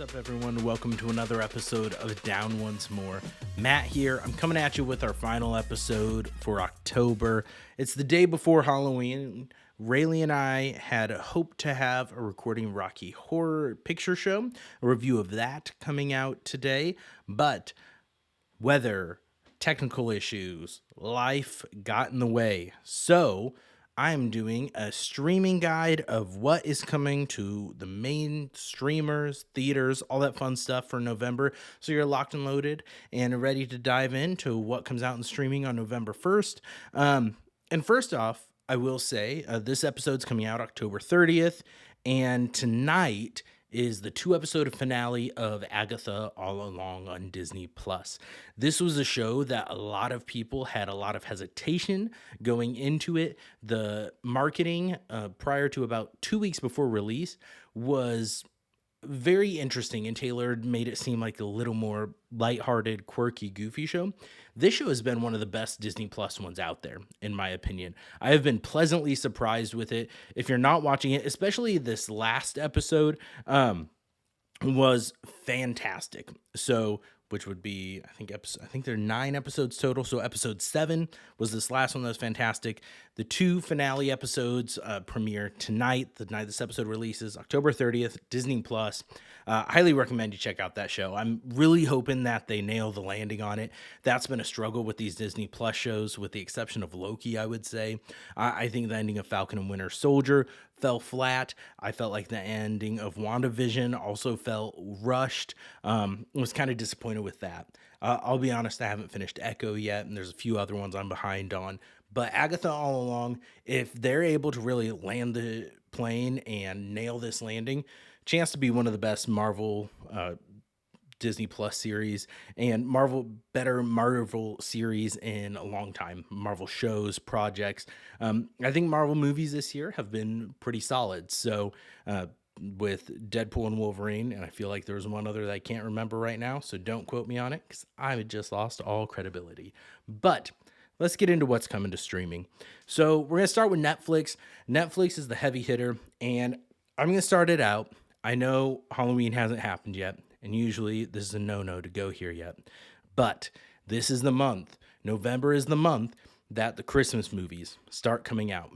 What's up, everyone? Welcome to another episode of Down Once More. Matt here. I'm coming at you with our final episode for October. It's the day before Halloween. Rayleigh and I had hoped to have a recording Rocky Horror Picture Show, a review of that coming out today, but weather, technical issues, life got in the way. So I'm doing a streaming guide of what is coming to the main streamers, theaters, all that fun stuff for November. So you're locked and loaded and ready to dive into what comes out in streaming on November 1st. And first off, I will say this episode's coming out October 30th, and tonight is the 2-episode finale of Agatha All Along on Disney+. This was a show that a lot of people had a lot of hesitation going into it. The marketing prior to about 2 weeks before release was very interesting and tailored, made it seem like a little more lighthearted, quirky, goofy show. This show has been one of the best Disney Plus ones out there, in my opinion. I have been pleasantly surprised with it. If you're not watching it, especially this last episode, was fantastic. So, which would be, I think there are 9 episodes total. So episode 7 was this last one that was fantastic. The 2 finale episodes premiere tonight. The night this episode releases, October 30th, Disney Plus. Highly recommend you check out that show. I'm really hoping that they nail the landing on it. That's been a struggle with these Disney Plus shows, with the exception of Loki, I would say. I think the ending of Falcon and Winter Soldier fell flat. I felt like the ending of WandaVision also felt rushed. Was kind of disappointed with that. I'll be honest, I haven't finished Echo yet, and there's a few other ones I'm behind on. But Agatha All Along, if they're able to really land the plane and nail this landing, chance to be one of the best Marvel Disney Plus series and better Marvel series in a long time. Marvel shows, projects. I think Marvel movies this year have been pretty solid. So with Deadpool and Wolverine, and I feel like there's one other that I can't remember right now, so don't quote me on it because I just lost all credibility. But let's get into what's coming to streaming. So we're going to start with Netflix. Netflix is the heavy hitter, and I'm going to start it out. I know Halloween hasn't happened yet, and usually this is a no-no to go here yet, but this is the month. November is the month that the Christmas movies start coming out.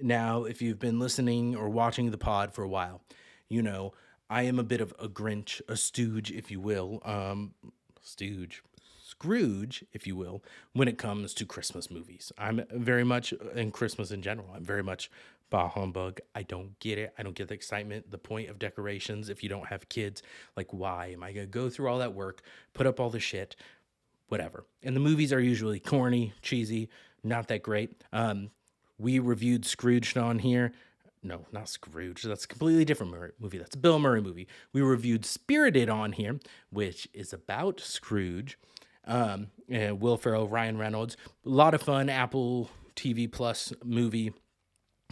Now, if you've been listening or watching the pod for a while, you know I am a bit of a Grinch, a Stooge, if you will, Scrooge, if you will, when it comes to Christmas movies. I'm very much, in Christmas in general, I'm very much bah humbug. I don't get it. I don't get the excitement, the point of decorations if you don't have kids. Like, why am I going to go through all that work, put up all the shit, whatever. And the movies are usually corny, cheesy, not that great. We reviewed Scrooged on here. No, not Scrooge. That's a completely different movie. That's a Bill Murray movie. We reviewed Spirited on here, which is about Scrooge. Will Ferrell, Ryan Reynolds. A lot of fun. Apple TV Plus movie.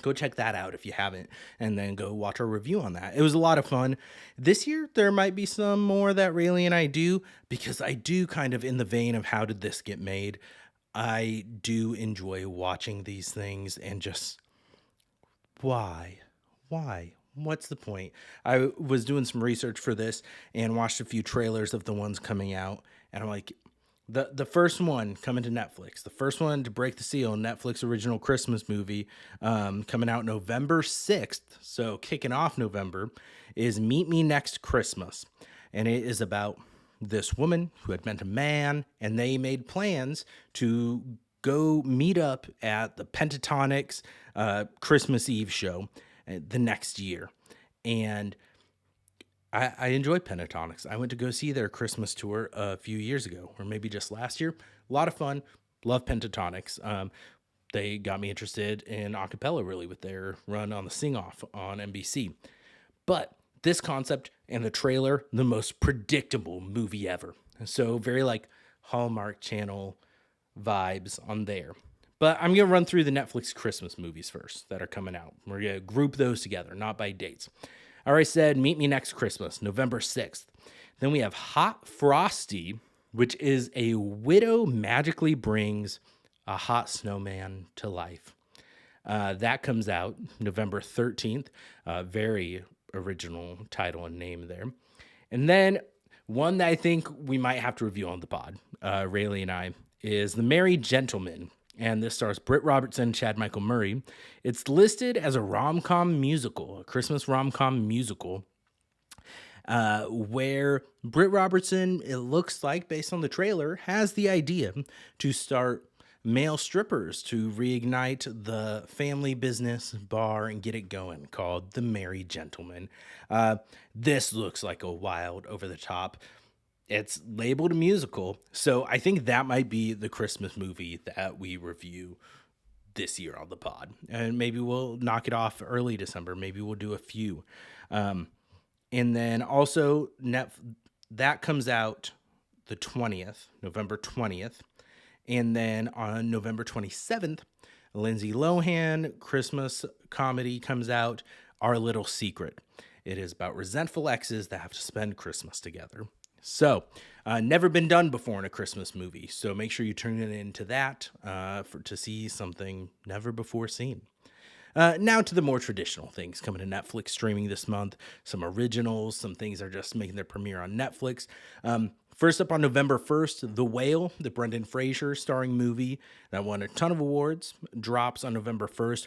Go check that out if you haven't, and then go watch our review on that. It was a lot of fun. This year, there might be some more that Rayleigh and I do, because I do kind of in the vein of how did this get made. I do enjoy watching these things and just, why? What's the point? I was doing some research for this and watched a few trailers of the ones coming out, and I'm like, the first one coming to Netflix, the first one to break the seal, Netflix original Christmas movie, coming out November 6th, so kicking off November, is Meet Me Next Christmas, and it is about this woman who had met a man, and they made plans to go meet up at the Pentatonics Christmas Eve show the next year. And I enjoy Pentatonics. I went to go see their Christmas tour a few years ago, or maybe just last year. A lot of fun. Love Pentatonics. They got me interested in a cappella, really, with their run on the Sing Off on NBC. But this concept and the trailer, the most predictable movie ever. So very like Hallmark Channel vibes on there. But I'm going to run through the Netflix Christmas movies first that are coming out. We're going to group those together, not by dates. I already said Meet Me Next Christmas, November 6th. Then we have Hot Frosty, which is a widow magically brings a hot snowman to life. That comes out November 13th. Very original title and name there. And then one that I think we might have to review on the pod, Rayleigh and I, is The Merry Gentleman. And this stars Britt Robertson and Chad Michael Murray. It's listed as a rom-com musical, a Christmas rom-com musical, where Britt Robertson, it looks like, based on the trailer, has the idea to start male strippers to reignite the family business bar and get it going, called The Merry Gentleman. This looks like a wild, over-the-top. It's labeled a musical, so I think that might be the Christmas movie that we review this year on the pod. And maybe we'll knock it off early December. Maybe we'll do a few. And then also that comes out the 20th, November 20th. And then on November 27th, Lindsay Lohan Christmas comedy comes out, Our Little Secret. It is about resentful exes that have to spend Christmas together. So, never been done before in a Christmas movie. So make sure you turn it into that to see something never before seen. Now to the more traditional things coming to Netflix streaming this month. Some originals, some things are just making their premiere on Netflix. First up on November 1st, The Whale, the Brendan Fraser starring movie that won a ton of awards, drops on November 1st.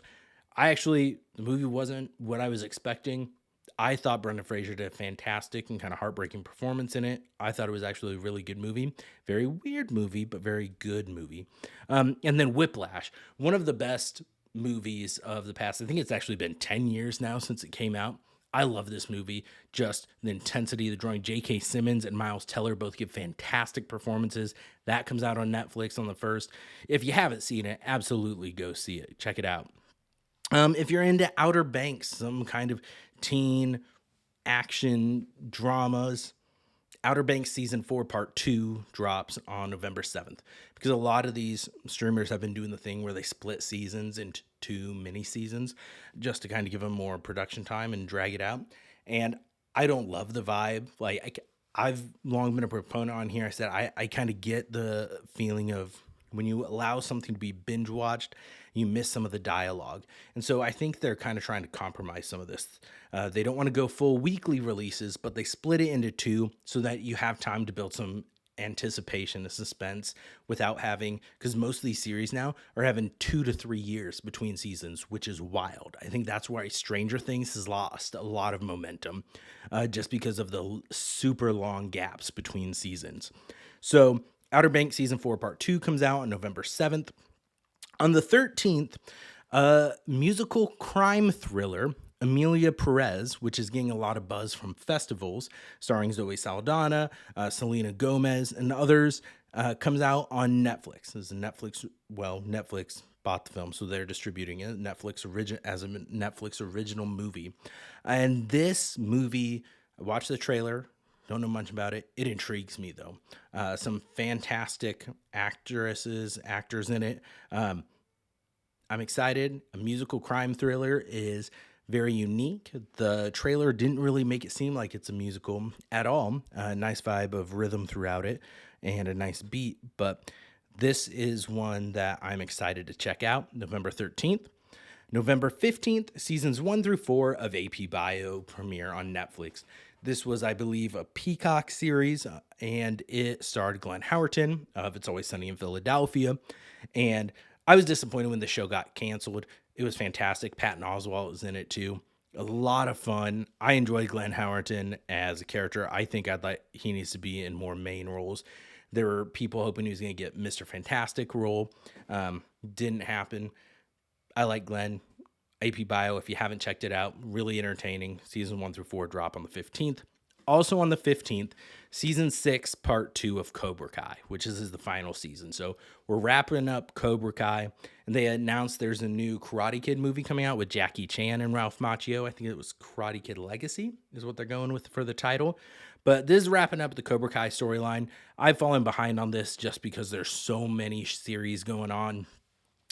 The movie wasn't what I was expecting. I thought Brendan Fraser did a fantastic and kind of heartbreaking performance in it. I thought it was actually a really good movie. Very weird movie, but very good movie. And then Whiplash, one of the best movies of the past. I think it's actually been 10 years now since it came out. I love this movie. Just the intensity, the drawing. J.K. Simmons and Miles Teller both give fantastic performances. That comes out on Netflix on the 1st. If you haven't seen it, absolutely go see it. Check it out. If you're into Outer Banks, some kind of teen action dramas, Outer Banks Season 4 Part 2 drops on November 7th. Because a lot of these streamers have been doing the thing where they split seasons into 2 mini seasons just to kind of give them more production time and drag it out. And I don't love the vibe. I've long been a proponent on here. I said I kind of get the feeling of when you allow something to be binge watched, you miss some of the dialogue. And so I think they're kind of trying to compromise some of this. They don't want to go full weekly releases, but they split it into 2 so that you have time to build some anticipation and suspense without having, because most of these series now are having 2 to 3 years between seasons, which is wild. I think that's why Stranger Things has lost a lot of momentum, just because of the super long gaps between seasons. So Outer Banks Season 4 Part 2 comes out on November 7th. On the 13th, musical crime thriller Amelia Perez, which is getting a lot of buzz from festivals, starring Zoe Saldana, Selena Gomez, and others, comes out on Netflix. This is Netflix bought the film, so they're distributing it as a Netflix original movie. And this movie, I watched the trailer. Don't know much about it. It intrigues me, though. Some fantastic actors in it. I'm excited. A musical crime thriller is very unique. The trailer didn't really make it seem like it's a musical at all. A nice vibe of rhythm throughout it and a nice beat. But this is one that I'm excited to check out. November 13th. November 15th, seasons 1 through 4 of AP Bio premiere on Netflix. This was, I believe, a Peacock series, and it starred Glenn Howerton of It's Always Sunny in Philadelphia. And I was disappointed when the show got canceled. It was fantastic. Patton Oswalt was in it too. A lot of fun. I enjoyed Glenn Howerton as a character. I think he needs to be in more main roles. There were people hoping he was going to get Mr. Fantastic role. Didn't happen. I like Glenn. AP Bio, if you haven't checked it out, really entertaining. Season 1 through 4 drop on the 15th. Also on the 15th, season 6, part 2 of Cobra Kai, which is the final season. So we're wrapping up Cobra Kai, and they announced there's a new Karate Kid movie coming out with Jackie Chan and Ralph Macchio. I think it was Karate Kid Legacy is what they're going with for the title. But this is wrapping up the Cobra Kai storyline. I've fallen behind on this just because there's so many series going on.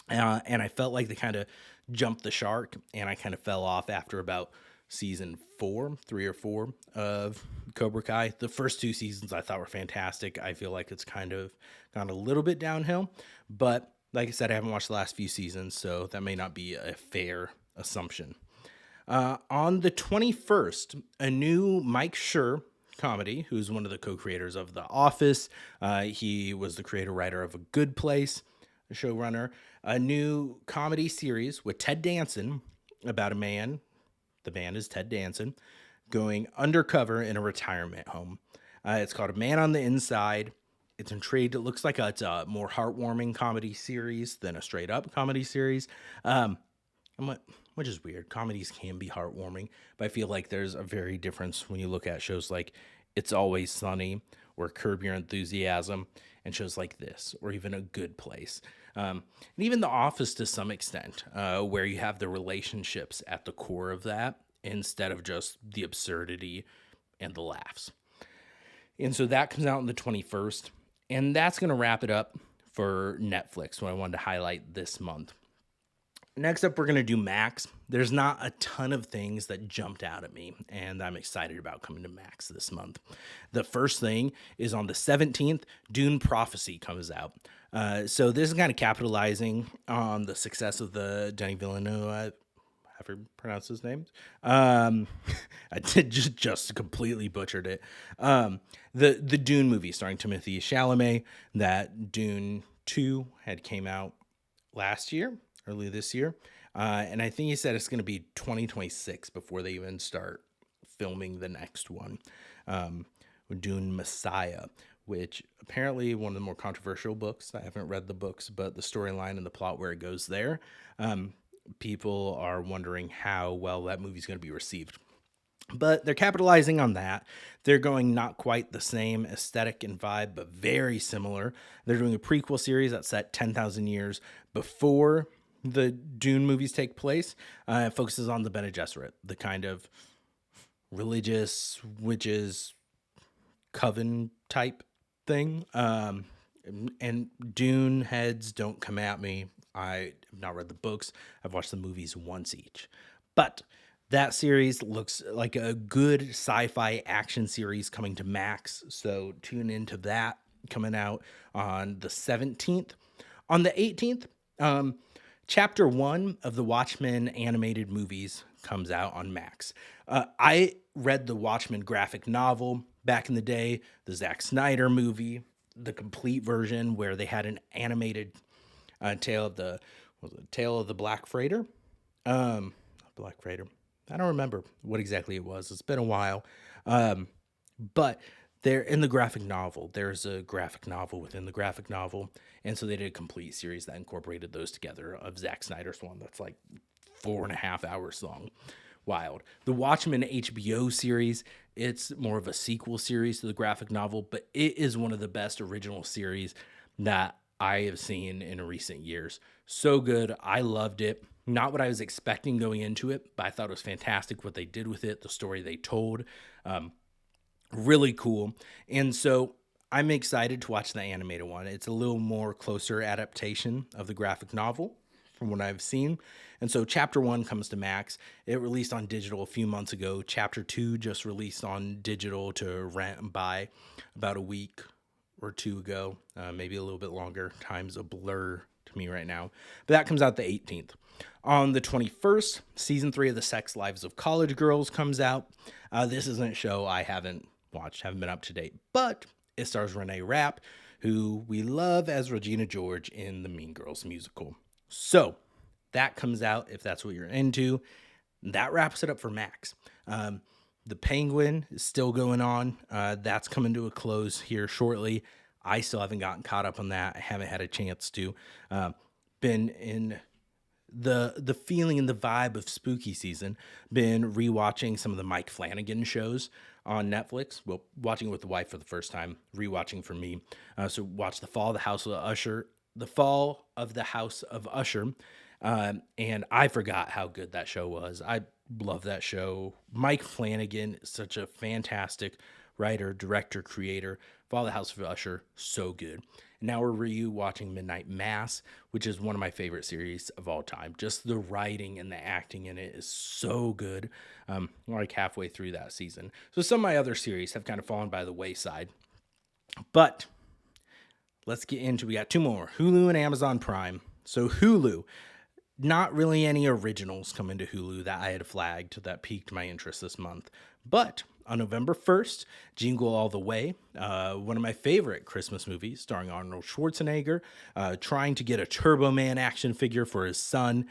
And I felt like they kind of jumped the shark, and I kind of fell off after about season 3 or 4 of Cobra Kai. The first 2 seasons I thought were fantastic. I feel like it's kind of gone a little bit downhill, but like I said, I haven't watched the last few seasons, so that may not be a fair assumption. On the 21st, a new Mike Schur comedy, who's one of the co-creators of The Office. He was the creator writer of A Good Place, a showrunner. A new comedy series with Ted Danson about a man. The man is Ted Danson going undercover in a retirement home. It's called A Man on the Inside. It's intrigued. It looks like it's a more heartwarming comedy series than a straight up comedy series. Which is weird. Comedies can be heartwarming, but I feel like there's a very difference when you look at shows like It's Always Sunny or Curb Your Enthusiasm and shows like this, or even A Good Place. And even The Office to some extent, where you have the relationships at the core of that instead of just the absurdity and the laughs. And so that comes out on the 21st, and that's going to wrap it up for Netflix, what I wanted to highlight this month. Next up, we're going to do Max. There's not a ton of things that jumped out at me, and I'm excited about coming to Max this month. The first thing is on the 17th, Dune Prophecy comes out. So this is kind of capitalizing on the success of the Denis Villeneuve. I ever pronounce his name? I did just completely butchered it. The Dune movie starring Timothée Chalamet, that Dune 2 had came out early this year. And I think he said it's going to be 2026 before they even start filming the next one. Dune Messiah, which apparently one of the more controversial books. I haven't read the books, but the storyline and the plot where it goes there, people are wondering how well that movie's going to be received. But they're capitalizing on that. They're going not quite the same aesthetic and vibe, but very similar. They're doing a prequel series that's set 10,000 years before the Dune movies take place. It focuses on the Bene Gesserit, the kind of religious witches coven type thing. And Dune heads, don't come at me. I have not read the books. I've watched the movies once each. But that series looks like a good sci-fi action series coming to Max. So tune into that, coming out on the 17th. On the 18th, Chapter 1 of the Watchmen animated movies comes out on Max. I read the Watchmen graphic novel back in the day, the Zack Snyder movie, the complete version where they had an animated tale of the Black Freighter? Black Freighter. I don't remember what exactly it was. It's been a while. But there in the graphic novel, there's a graphic novel within the graphic novel. And so they did a complete series that incorporated those together of Zack Snyder's one that's like 4.5 hours long. Wild. The Watchmen HBO series, it's more of a sequel series to the graphic novel, but it is one of the best original series that I have seen in recent years. So good. I loved it. Not what I was expecting going into it, but I thought it was fantastic what they did with it, the story they told. Really cool. And so I'm excited to watch the animated one. It's a little more closer adaptation of the graphic novel from what I've seen. And so Chapter 1 comes to Max. It released on digital a few months ago. Chapter 2 just released on digital to rent and buy about a week or two ago, maybe a little bit longer. Time's a blur to me right now. But that comes out the 18th. On the 21st, Season 3 of The Sex Lives of College Girls comes out. This isn't a show I haven't watched, haven't been up to date, but it stars Renee Rapp, who we love as Regina George in the Mean Girls musical. So that comes out if that's what you're into. That wraps it up for Max. The Penguin is still going on. That's coming to a close here shortly. I still haven't gotten caught up on that. I haven't had a chance to. Been in the feeling and the vibe of spooky season. Been rewatching some of the Mike Flanagan shows on Netflix. Well, watching it with the wife for the first time, rewatching for me. So watch The Fall of the House of Usher. The Fall of the House of Usher. And I forgot how good that show was. I love that show. Mike Flanagan is such a fantastic writer, director, creator. Fall of the House of Usher, so good. And now we're rewatching Midnight Mass, which is one of my favorite series of all time. Just the writing and the acting in it is so good. I'm like halfway through that season. So some of my other series have kind of fallen by the wayside. But let's get into, we got two more, Hulu and Amazon Prime. So Hulu, not really any originals coming to Hulu that I had flagged that piqued my interest this month. But On November 1st, Jingle All the Way, one of my favorite Christmas movies, starring Arnold Schwarzenegger, trying to get a Turbo Man action figure for his son.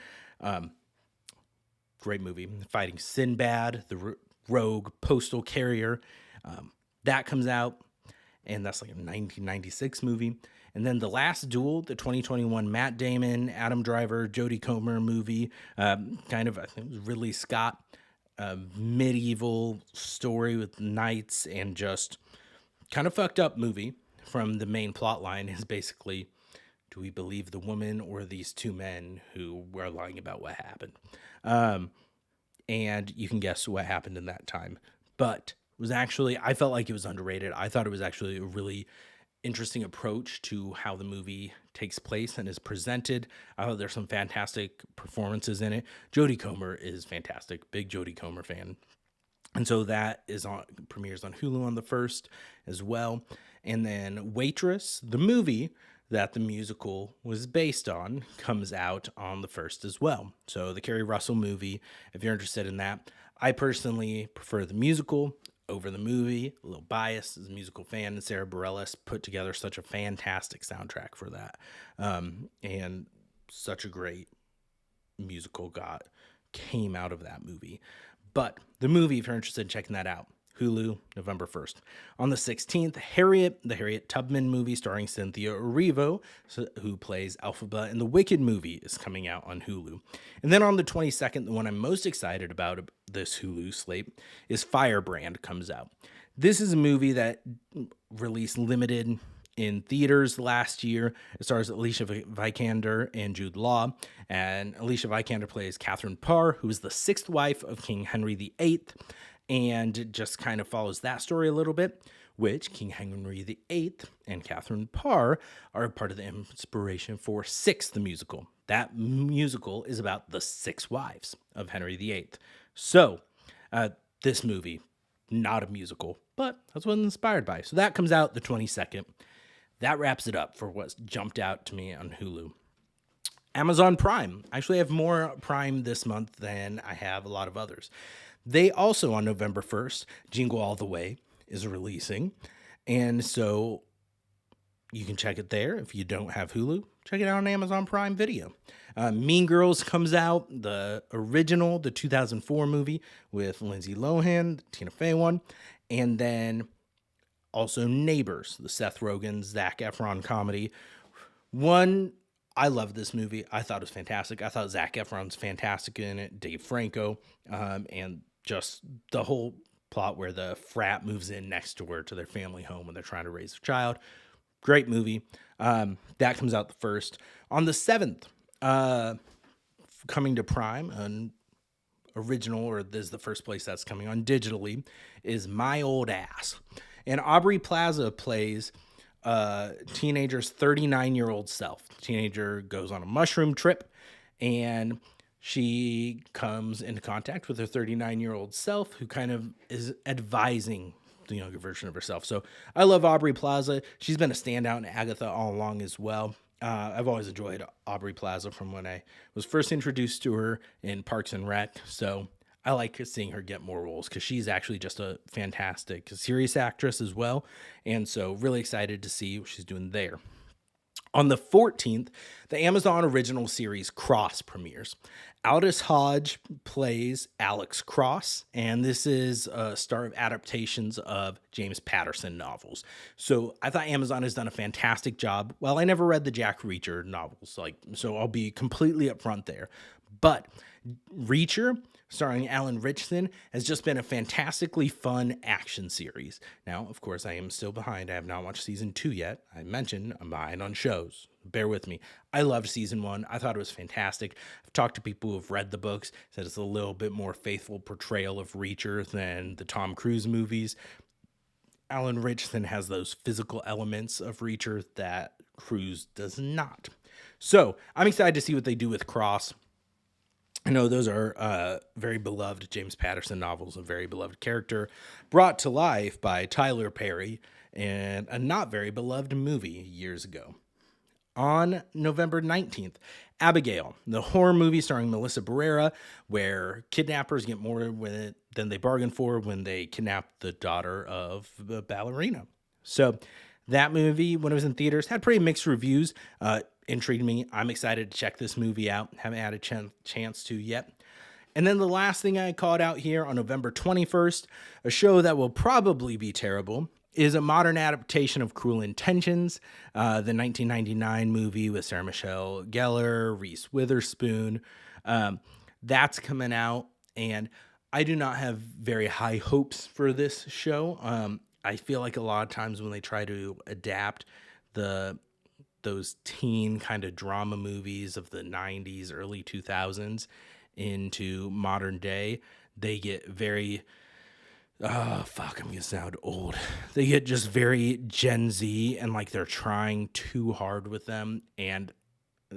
Great movie. Fighting Sinbad, the rogue postal carrier. That comes out, and that's like a 1996 movie. And then The Last Duel, the 2021 Matt Damon, Adam Driver, Jodie Comer movie, I think it was Ridley Scott, medieval story with knights, and just kind of fucked up movie. From the main plot line is basically, do we believe the woman or these two men who were lying about what happened? And you can guess what happened in that time. But it was actually, I felt like it was underrated. I thought it was actually a really interesting approach to how the movie takes place and is presented. I thought there's some fantastic performances in it. Jodie Comer is fantastic. Big Jodie Comer fan. And so that is premieres on Hulu on the 1st as well. And then Waitress, the movie that the musical was based on, comes out on the 1st as well. So the Kerry Russell movie, if you're interested in that. I personally prefer the musical over the movie. A little biased as a musical fan, and Sarah Bareilles put together such a fantastic soundtrack for that. And such a great musical came out of that movie. But the movie, if you're interested in checking that out, Hulu, November 1st. On the 16th, Harriet, the Harriet Tubman movie starring Cynthia Erivo, who plays Elphaba in the Wicked movie, is coming out on Hulu. And then on the 22nd, the one I'm most excited about this Hulu slate is Firebrand comes out. This is a movie that released limited in theaters last year. It stars Alicia Vikander and Jude Law. And Alicia Vikander plays Catherine Parr, who is the 6th wife of King Henry VIII. And just kind of follows that story a little bit, which King Henry VIII and Catherine Parr are part of the inspiration for Six, the musical. That musical is about the 6 wives of Henry VIII. So this movie, not a musical, but that's what it's inspired by. So that comes out the 22nd. That wraps it up for what's jumped out to me on Hulu. Amazon Prime. I actually have more Prime this month than I have a lot of others. They also, on November 1st, Jingle All the Way is releasing. And so you can check it there. If you don't have Hulu, check it out on Amazon Prime Video. Mean Girls comes out, the original, the 2004 movie with Lindsay Lohan, the Tina Fey one. And then also Neighbors, the Seth Rogen, Zac Efron comedy. I love this movie. I thought it was fantastic. I thought Zac Efron's fantastic in it, Dave Franco, and just the whole plot where the frat moves in next door to their family home when they're trying to raise a child. Great movie. That comes out the 1st. On the 7th, coming to Prime, an original, or this is the first place that's coming on digitally, is My Old Ass. And Aubrey Plaza plays teenager's 39-year-old self. The teenager goes on a mushroom trip, and she comes into contact with her 39-year-old self, who kind of is advising the younger version of herself. So I love Aubrey Plaza. She's been a standout in Agatha all along as well. I've always enjoyed Aubrey Plaza from when I was first introduced to her in Parks and Rec. So I like seeing her get more roles because she's actually just a fantastic serious actress as well. And so really excited to see what she's doing there. On the 14th, the Amazon original series Cross premieres. Aldous Hodge plays Alex Cross, and this is a star of adaptations of James Patterson novels. So I thought Amazon has done a fantastic job. Well, I never read the Jack Reacher novels, so I'll be completely upfront there. But Reacher, starring Alan Ritchson, has just been a fantastically fun action series. Now, of course, I am still behind. I have not watched season 2 yet. I mentioned I'm behind on shows. Bear with me. I loved season 1. I thought it was fantastic. I've talked to people who have read the books, said it's a little bit more faithful portrayal of Reacher than the Tom Cruise movies. Alan Ritchson has those physical elements of Reacher that Cruise does not. So I'm excited to see what they do with Cross. I know those are very beloved James Patterson novels, a very beloved character brought to life by Tyler Perry in a not very beloved movie years ago. On November 19th, Abigail, the horror movie starring Melissa Barrera, where kidnappers get more than they bargained for when they kidnap the daughter of the ballerina. So that movie, when it was in theaters, had pretty mixed reviews. Intrigued me. I'm excited to check this movie out. Haven't had a chance to yet. And then the last thing I called out here on November 21st, a show that will probably be terrible, is a modern adaptation of Cruel Intentions, the 1999 movie with Sarah Michelle Gellar, Reese Witherspoon. That's coming out, and I do not have very high hopes for this show. I feel like a lot of times when they try to adapt those teen kind of drama movies of the 90s, early 2000s into modern day, they get very, oh, fuck, I'm gonna sound old. They get just very Gen Z and like they're trying too hard with them. And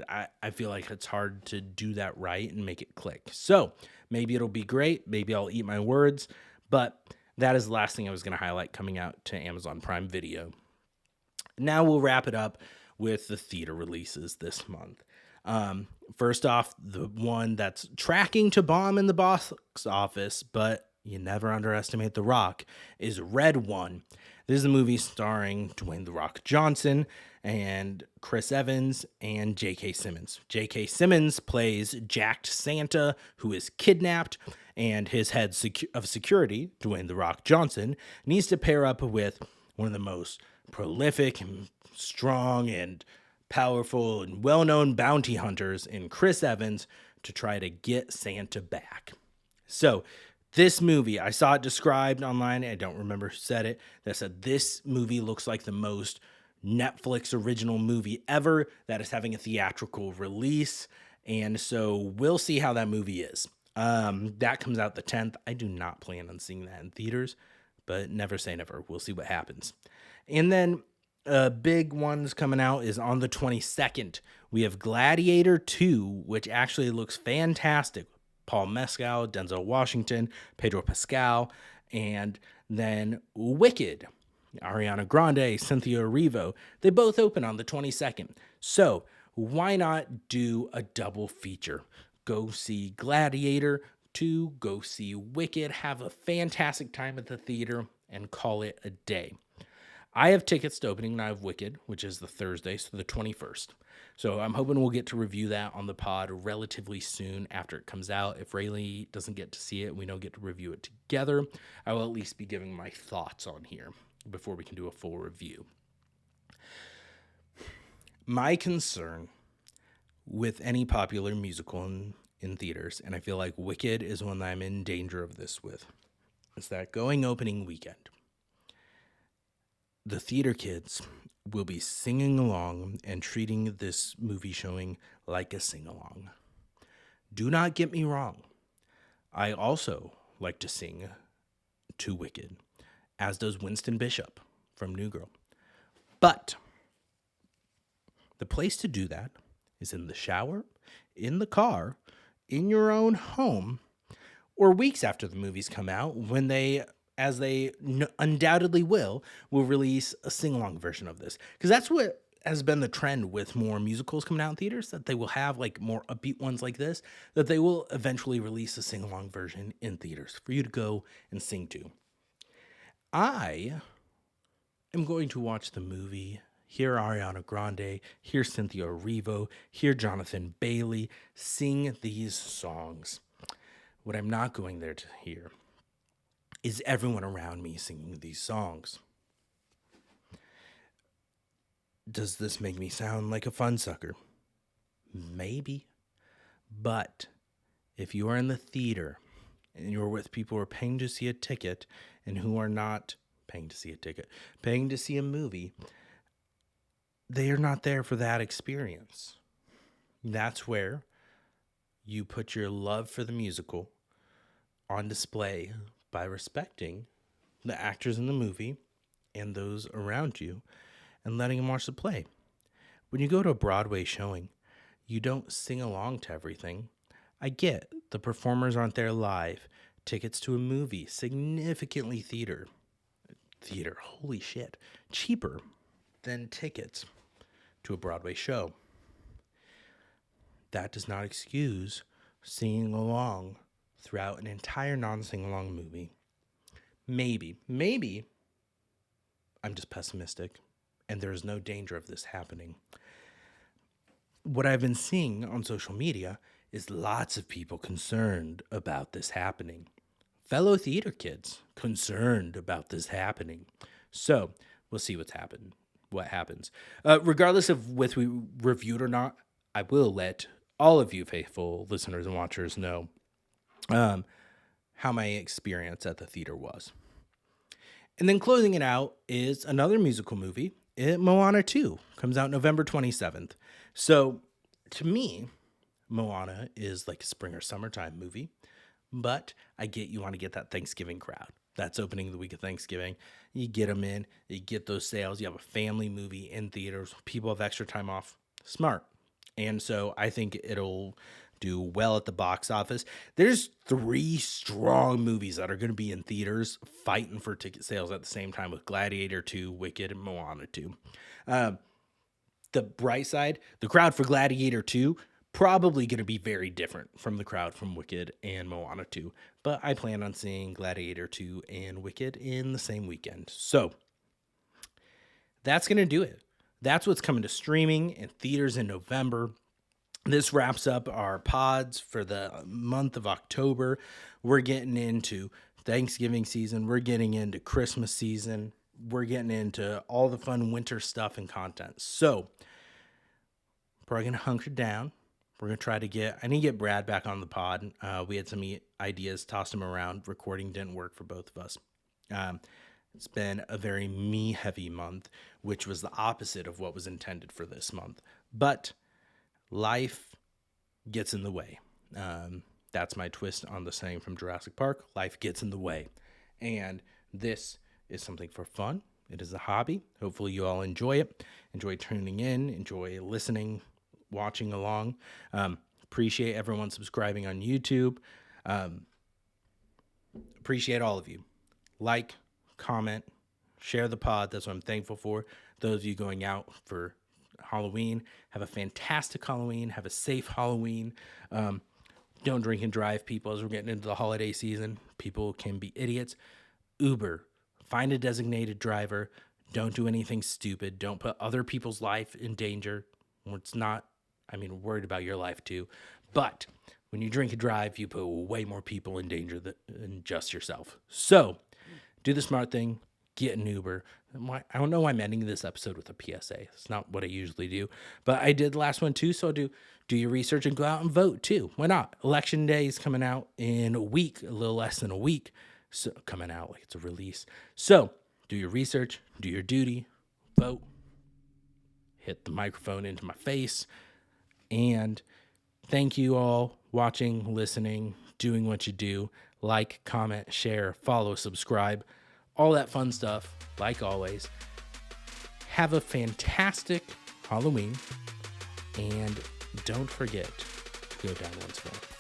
I feel like it's hard to do that right and make it click. So maybe it'll be great. Maybe I'll eat my words. But that is the last thing I was going to highlight coming out to Amazon Prime Video. Now we'll wrap it up with the theater releases this month. First off, the one that's tracking to bomb in the box office, but you never underestimate The Rock, is Red One. This is a movie starring Dwayne The Rock Johnson and Chris Evans and J.K. Simmons. J.K. Simmons plays jacked Santa who is kidnapped, and his head of security, Dwayne The Rock Johnson, needs to pair up with one of the most prolific and strong and powerful and well-known bounty hunters in Chris Evans to try to get Santa back. So this movie, I saw it described online, I don't remember who said it, that said this movie looks like the most Netflix original movie ever that is having a theatrical release, and so we'll see how that movie is. That comes out the 10th. I do not plan on seeing that in theaters, but never say never. We'll see what happens. And then big ones coming out is on the 22nd. We have Gladiator 2, which actually looks fantastic. Paul Mescal, Denzel Washington, Pedro Pascal, and then Wicked, Ariana Grande, Cynthia Erivo. They both open on the 22nd. So why not do a double feature? Go see Gladiator 2, go see Wicked, have a fantastic time at the theater, and call it a day. I have tickets to opening night of Wicked, which is the Thursday, so the 21st. So I'm hoping we'll get to review that on the pod relatively soon after it comes out. If Rayleigh doesn't get to see it, we don't get to review it together, I will at least be giving my thoughts on here before we can do a full review. My concern with any popular musical in theaters, and I feel like Wicked is one that I'm in danger of this with, is that going opening weekend, the theater kids will be singing along and treating this movie showing like a sing-along. Do not get me wrong. I also like to sing to Wicked, as does Winston Bishop from New Girl. But the place to do that is in the shower, in the car, in your own home, or weeks after the movies come out when they, as they undoubtedly will release a sing-along version of this. Because that's what has been the trend with more musicals coming out in theaters, that they will have like more upbeat ones like this, that they will eventually release a sing-along version in theaters for you to go and sing to. I am going to watch the movie, hear Ariana Grande, hear Cynthia Erivo, hear Jonathan Bailey sing these songs. What I'm not going there to hear is everyone around me singing these songs. Does this make me sound like a fun sucker? Maybe. But if you are in the theater and you're with people who are paying to see a ticket and who are not paying to see a ticket, paying to see a movie, they are not there for that experience. That's where you put your love for the musical on display by respecting the actors in the movie and those around you and letting them watch the play. When you go to a Broadway showing, you don't sing along to everything. I get the performers aren't there live. Tickets to a movie, significantly cheaper than tickets to a Broadway show. That does not excuse singing along throughout an entire non-sing-along movie. Maybe I'm just pessimistic, and there is no danger of this happening. What I've been seeing on social media is lots of people concerned about this happening. Fellow theater kids concerned about this happening. So we'll see what happens. Regardless of whether we reviewed or not, I will let all of you faithful listeners and watchers know how my experience at the theater was. And then closing it out is another musical movie. Moana 2 comes out November 27th. So to me, Moana is like a spring or summertime movie, but I get you want to get that Thanksgiving crowd. That's opening the week of Thanksgiving. You get them in, you get those sales. You have a family movie in theaters. People have extra time off. Smart. And so I think it'll do well at the box office. There's 3 strong movies that are going to be in theaters fighting for ticket sales at the same time with Gladiator 2, Wicked, and Moana 2. The bright side, the crowd for Gladiator 2, probably going to be very different from the crowd from Wicked and Moana 2. But I plan on seeing Gladiator 2 and Wicked in the same weekend. So that's going to do it. That's what's coming to streaming and theaters in November. This wraps up our pods for the month of October. We're getting into Thanksgiving season. We're getting into Christmas season. We're getting into all the fun winter stuff and content. So probably going to hunker down. We're going to try to I need to get Brad back on the pod. We had some ideas, tossed them around. Recording didn't work for both of us. It's been a very me-heavy month, which was the opposite of what was intended for this month. But life gets in the way. That's my twist on the saying from Jurassic Park. Life gets in the way. And this is something for fun. It is a hobby. Hopefully you all enjoy it. Enjoy tuning in. Enjoy listening, watching along. Appreciate everyone subscribing on YouTube. Appreciate all of you. Like, comment, share the pod. That's what I'm thankful for. Those of you going out for Halloween, have a fantastic Halloween. Have a safe Halloween. Don't drink and drive, people, as we're getting into the holiday season. People can be idiots. Uber, find a designated driver. Don't do anything stupid. Don't put other people's life in danger. We're worried about your life too. But when you drink and drive, you put way more people in danger than just yourself. So do the smart thing. Get an Uber. I don't know why I'm ending this episode with a PSA. It's not what I usually do. But I did the last one too, so do your research and go out and vote too. Why not? Election day is coming out in a week, a little less than a week. So coming out like it's a release. So do your research, do your duty, vote, hit the microphone into my face. And thank you all watching, listening, doing what you do. Like, comment, share, follow, subscribe, all that fun stuff. Like always, have a fantastic Halloween, and don't forget to go down once more.